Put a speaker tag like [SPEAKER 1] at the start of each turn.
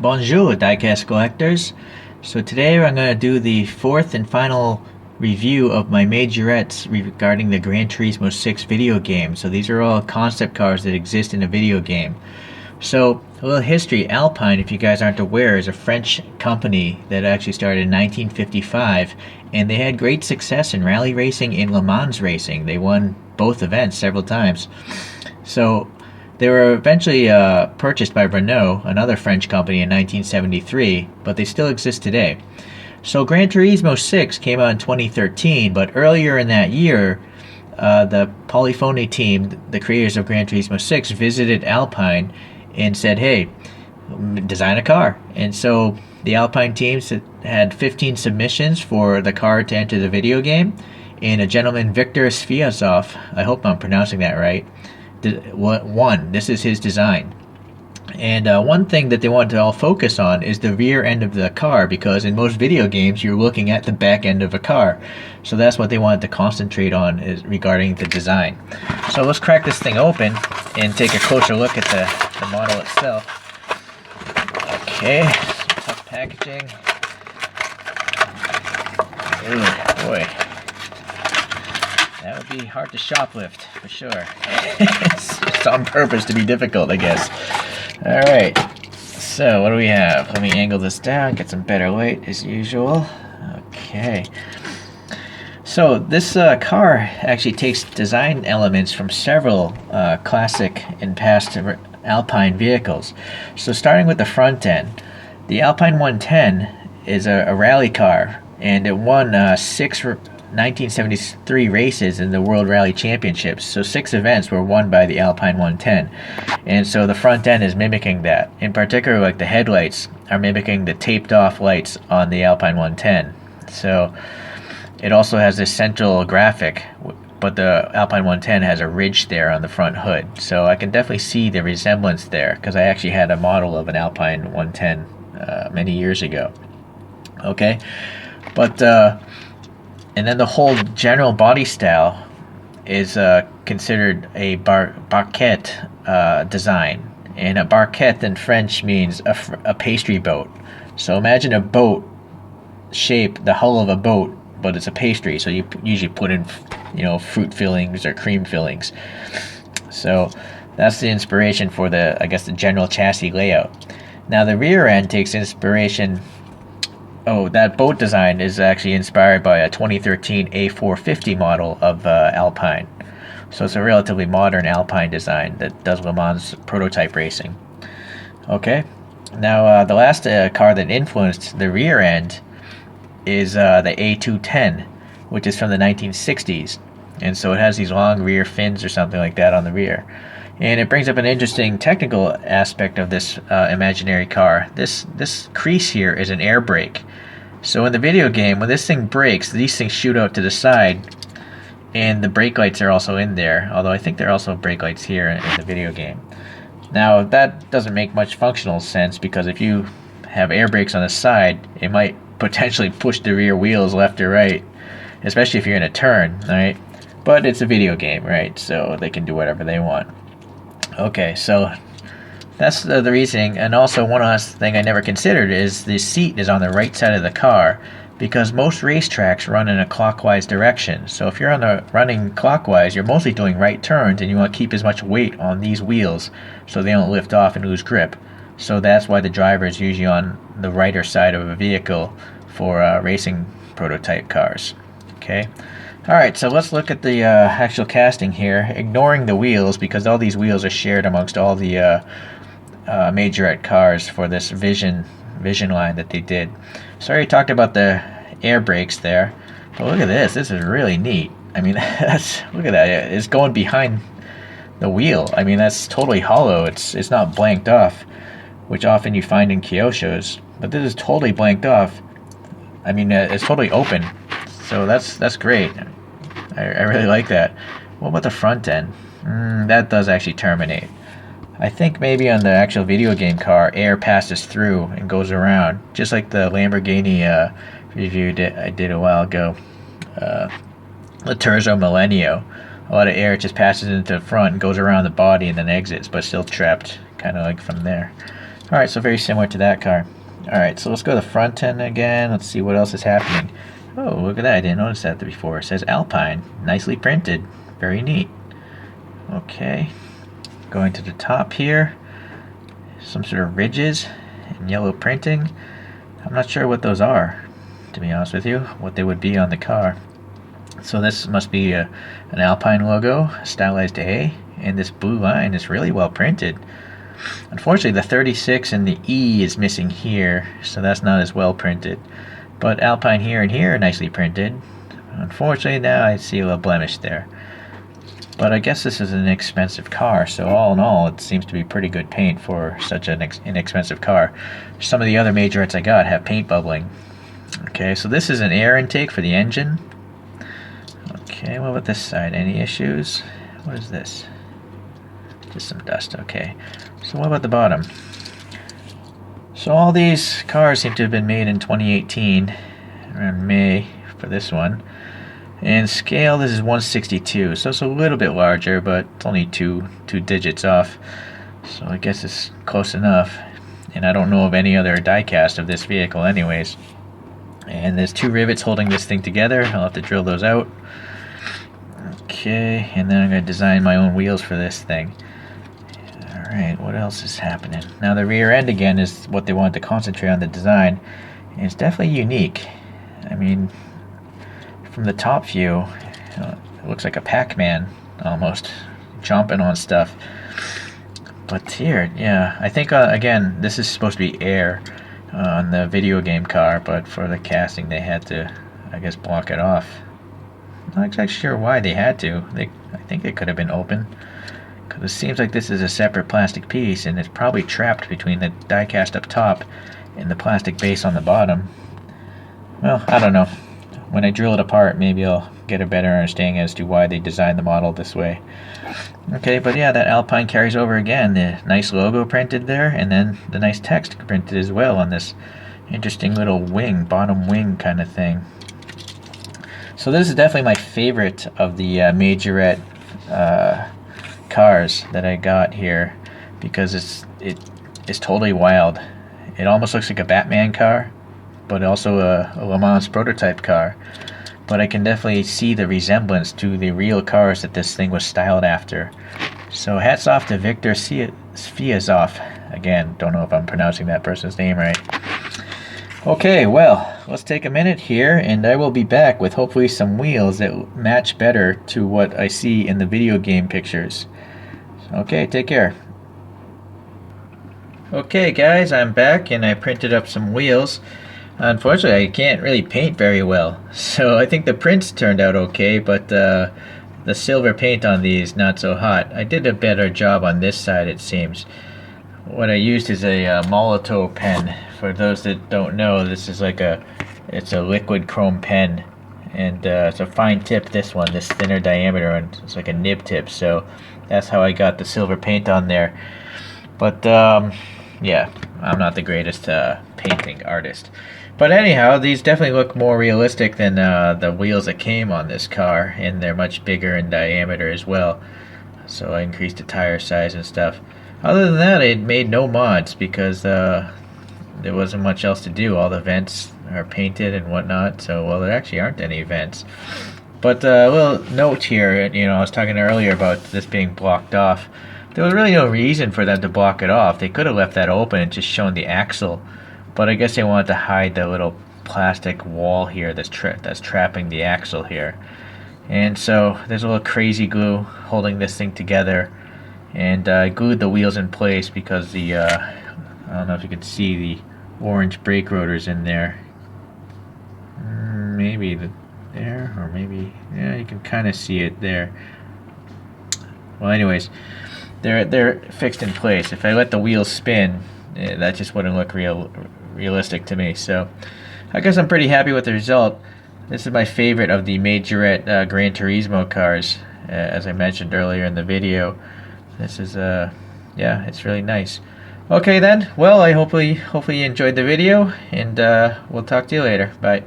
[SPEAKER 1] Bonjour, diecast collectors. So today I'm going to do the fourth and final review of my majorettes regarding the Gran Turismo 6 video game. So these are all concept cars that exist in a video game. So a little history. Alpine, if you guys aren't aware, is a French company that actually started in 1955, and they had great success in rally racing and Le Mans racing. They won both events several times. So they were eventually purchased by Renault, another French company, in 1973, but they still exist today. So Gran Turismo 6 came out in 2013, but earlier in that year, the Polyphony team, the creators of Gran Turismo 6, visited Alpine and said, hey, design a car. And so the Alpine teams had 15 submissions for the car to enter the video game, and a gentleman, Victor Sviazov, I hope I'm pronouncing that right, won. This is his design. And one thing that they wanted to all focus on is the rear end of the car, because in most video games you're looking at the back end of a car. So that's what they wanted to concentrate on is regarding the design. So let's crack this thing open and take a closer look at the model itself. Okay, tough packaging. Ooh, boy. That would be hard to shoplift, for sure. It's on purpose to be difficult, I guess. Alright, so what do we have? Let me angle this down, get some better light as usual. Okay. So this car actually takes design elements from several classic and past Alpine vehicles. So starting with the front end, the Alpine 110 is a rally car, and it won 6 1973 races in the World Rally Championships. So 6 events were won by the Alpine 110. And so the front end is mimicking that. In particular, like the headlights are mimicking the taped off lights on the Alpine 110. So it also has this central graphic, but the Alpine 110 has a ridge there on the front hood. So I can definitely see the resemblance there, because I actually had a model of an Alpine 110 many years ago. Okay, but and then the whole general body style is considered a barquette design. And a barquette in French means a pastry boat. So imagine a boat shape, the hull of a boat, but it's a pastry. So you usually put in, fruit fillings or cream fillings. So that's the inspiration for the general chassis layout. Now the rear end takes inspiration. Oh, that boat design is actually inspired by a 2013 A450 model of Alpine. So it's a relatively modern Alpine design that does Le Mans prototype racing. Okay, now the last car that influenced the rear end is the A210, which is from the 1960s. And so it has these long rear fins or something like that on the rear. And it brings up an interesting technical aspect of this imaginary car. This crease here is an air brake. So in the video game, when this thing brakes, these things shoot out to the side, and the brake lights are also in there, although I think there are also brake lights here in the video game. Now, that doesn't make much functional sense, because if you have air brakes on the side, it might potentially push the rear wheels left or right, especially if you're in a turn, right? But it's a video game, right? So they can do whatever they want. Okay, so that's the reasoning. And also, one last thing I never considered is the seat is on the right side of the car, because most racetracks run in a clockwise direction. So if you're running clockwise, you're mostly doing right turns, and you want to keep as much weight on these wheels so they don't lift off and lose grip. So that's why the driver is usually on the righter side of a vehicle for racing prototype cars. Okay. Alright, so let's look at the actual casting here, ignoring the wheels, because all these wheels are shared amongst all the Majorette cars for this Vision line that they did. So I already talked about the air brakes there, but look at this. This is really neat. I mean, look at that. It's going behind the wheel. I mean, that's totally hollow. It's not blanked off, which often you find in Kyoshos, but this is totally blanked off. I mean, it's totally open. So that's great. I really like that. What about the front end? That does actually terminate. I think maybe on the actual video game car, air passes through and goes around, just like the Lamborghini review I did a while ago. The Terzo Millennio. A lot of air just passes into the front and goes around the body and then exits, but still trapped, kind of like from there. Alright, so very similar to that car. Alright, so let's go to the front end again. Let's see what else is happening. Oh, look at that. I didn't notice that before. It says Alpine. Nicely printed. Very neat. Okay. Going to the top here. Some sort of ridges and yellow printing. I'm not sure what those are, to be honest with you, what they would be on the car. So this must be an Alpine logo, stylized A, and this blue line is really well printed. Unfortunately, the 36 and the E is missing here, so that's not as well printed. But Alpine here and here are nicely printed. Unfortunately, now I see a little blemish there. But I guess this is an inexpensive car, so all in all, it seems to be pretty good paint for such an inexpensive car. Some of the other Majorettes I got have paint bubbling. Okay, so this is an air intake for the engine. Okay, what about this side? Any issues? What is this? Just some dust, okay. So what about the bottom? So all these cars seem to have been made in 2018, around May for this one. And scale, this is 162, so it's a little bit larger, but it's only two digits off. So I guess it's close enough. And I don't know of any other diecast of this vehicle anyways. And there's 2 rivets holding this thing together. I'll have to drill those out. Okay, and then I'm going to design my own wheels for this thing. Alright, what else is happening? Now the rear end again is what they wanted to concentrate on, the design. And it's definitely unique. I mean, from the top view, it looks like a Pac-Man almost, chomping on stuff. But here, yeah, I think again, this is supposed to be air on the video game car, but for the casting they had to, I guess, block it off. I'm not exactly sure why they had to. I think it could have been open, because it seems like this is a separate plastic piece, and it's probably trapped between the diecast up top and the plastic base on the bottom. Well, I don't know. When I drill it apart, maybe I'll get a better understanding as to why they designed the model this way. Okay, but yeah, that Alpine carries over again. The nice logo printed there, and then the nice text printed as well on this interesting little wing, bottom wing kind of thing. So this is definitely my favorite of the Majorette cars that I got here, because it's totally wild. It almost looks like a Batman car, but also a Le Mans prototype car. But I can definitely see the resemblance to the real cars that this thing was styled after. So hats off to Victor Sviazov. Again, don't know if I'm pronouncing that person's name right. Okay, well, let's take a minute here, and I will be back with hopefully some wheels that match better to what I see in the video game pictures. Okay, take care. Okay guys, I'm back and I printed up some wheels. Unfortunately, I can't really paint very well, so I think the prints turned out okay, but the silver paint on these not so hot. I did a better job on this side, it seems. What I used is a Molotov pen. For those that don't know, this is like it's a liquid chrome pen, and it's a fine tip, this one, this thinner diameter, and it's like a nib tip, so that's how I got the silver paint on there. But yeah, I'm not the greatest painting artist. But anyhow, these definitely look more realistic than the wheels that came on this car, and they're much bigger in diameter as well. So I increased the tire size and stuff. Other than that, I made no mods because there wasn't much else to do. All the vents are painted and whatnot, so, well, there actually aren't any vents. But a little note here, you know, I was talking earlier about this being blocked off. There was really no reason for them to block it off. They could have left that open and just shown the axle. But I guess they wanted to hide the little plastic wall here that's trapping the axle here. And so there's a little crazy glue holding this thing together. And I glued the wheels in place because the, I don't know if you can see the orange brake rotors in there. Maybe there, or maybe, yeah, you can kind of see it there. Well, anyways, they're fixed in place. If I let the wheels spin, that just wouldn't look realistic to me. So I guess I'm pretty happy with the result. This is my favorite of the Majorette Gran Turismo cars, as I mentioned earlier in the video. This is yeah, it's really nice. Okay then, well, I hopefully you enjoyed the video, and we'll talk to you later. Bye.